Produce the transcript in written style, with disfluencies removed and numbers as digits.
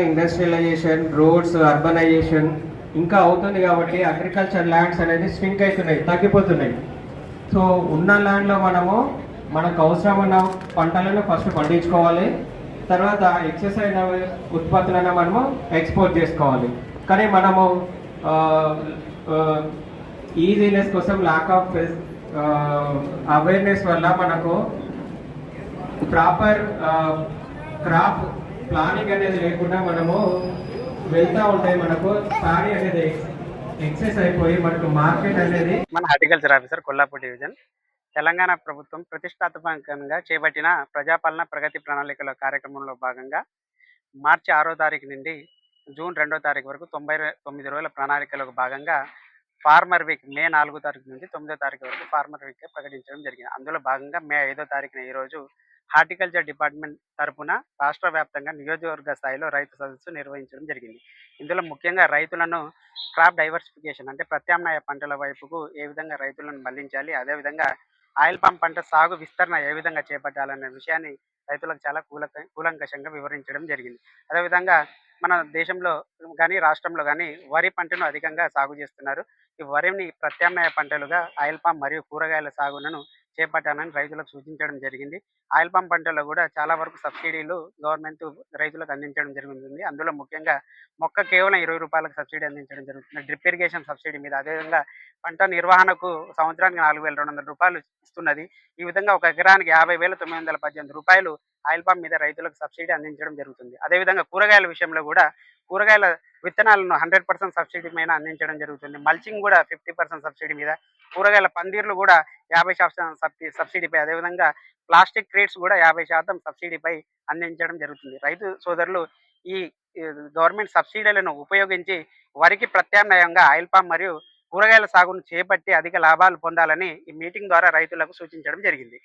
Industrialisation, roads, urbanisation ఇంకా అవుతుంది కాబట్టి అగ్రికల్చర్ ల్యాండ్స్ అనేది స్వింక్ అవుతున్నాయి, తగ్గిపోతున్నాయి. సో ఉన్న ల్యాండ్లో మనకు అవసరమైన పంటలను ఫస్ట్ పండించుకోవాలి. తర్వాత ఎక్సెస్ అయిన ఉత్పత్తులను మనము ఎక్స్పోర్ట్ చేసుకోవాలి. కానీ మనము ఈజీనెస్ కోసం ల్యాక్ ఆఫ్ అవేర్నెస్ వల్ల మనకు ప్రాపర్ క్రాప్ ప్లానింగ్ అనేది లేకుండా మనము వెళ్తూ ఉంటాయి. మనకు పాడి అనేది ఎక్సెస్ అయిపోయి మనకు మార్కెట్ అనేది. మన horticulture officer Kollapur division. Telangana ప్రభుత్వం ప్రతిష్టాత్మకంగా చేపట్టిన ప్రజాపాలన ప్రగతి ప్రణాళికల కార్యక్రమంలో భాగంగా మార్చి 6వ తారీఖు నుండి జూన్ 2వ తారీఖు వరకు 99 రోజుల ప్రణాళికలకు భాగంగా ఫార్మర్ వీక్ మే 4వ తారీఖు నుంచి 9వ తారీఖు వరకు ఫార్మర్ వీక్ ప్రకటించడం జరిగింది. అందులో భాగంగా మే 5వ తారీఖున ఈరోజు హార్టికల్చర్ డిపార్ట్మెంట్ తరపున రాష్ట్ర వ్యాప్తంగా నియోజకవర్గ స్థాయిలో రైతు సదస్సు నిర్వహించడం జరిగింది. ఇందులో ముఖ్యంగా రైతులను క్రాప్ డైవర్సిఫికేషన్ అంటే ప్రత్యామ్నాయ పంటల వైపుకు ఏ విధంగా రైతులను మళ్లించాలి, అదేవిధంగా ఆయిల్ పామ్ పంట సాగు విస్తరణ ఏ విధంగా చేపట్టాలనే విషయాన్ని రైతులకు చాలా కూలంకషంగా వివరించడం జరిగింది. అదేవిధంగా మన దేశంలో కానీ రాష్ట్రంలో కానీ వరి పంటను అధికంగా సాగు చేస్తున్నారు. ఈ వరిని ప్రత్యామ్నాయ పంటలుగా ఆయిల్ పామ్ మరియు కూరగాయల సాగులను చేపట్టాలని రైతులకు సూచించడం జరిగింది. ఆయిల్ పామ్ పంటలో కూడా చాలా వరకు సబ్సిడీలు గవర్నమెంట్ రైతులకు అందించడం జరుగుతుంది. అందులో ముఖ్యంగా మొక్క కేవలం 20 రూపాయలకు సబ్సిడీ అందించడం జరుగుతుంది డ్రిప్ ఇరిగేషన్ సబ్సిడీ మీద. అదేవిధంగా పంట నిర్వహణకు సంవత్సరానికి 4,200 రూపాయలు ఇస్తున్నది. ఈ విధంగా ఒక ఎకరానికి 50,918 రూపాయలు ఆయిల్ పామ్ మీద రైతులకు సబ్సిడీ అందించడం జరుగుతుంది. అదేవిధంగా కూరగాయల విషయంలో కూడా కూరగాయల విత్తనాలను 100% సబ్సిడీ మీద అందించడం జరుగుతుంది. మల్చింగ్ కూడా 50% సబ్సిడీ మీద, కూరగాయల పందిర్లు కూడా 50% సబ్సిడీపై, అదేవిధంగా ప్లాస్టిక్ క్రేట్స్ కూడా 50% సబ్సిడీపై అందించడం జరుగుతుంది. రైతు సోదరులు ఈ గవర్నమెంట్ సబ్సిడీలను ఉపయోగించి వరికి ప్రత్యామ్నాయంగా ఆయిల్ పామ్ మరియు కూరగాయల సాగును చేపట్టి అధిక లాభాలు పొందాలని ఈ మీటింగ్ ద్వారా రైతులకు సూచించడం జరిగింది.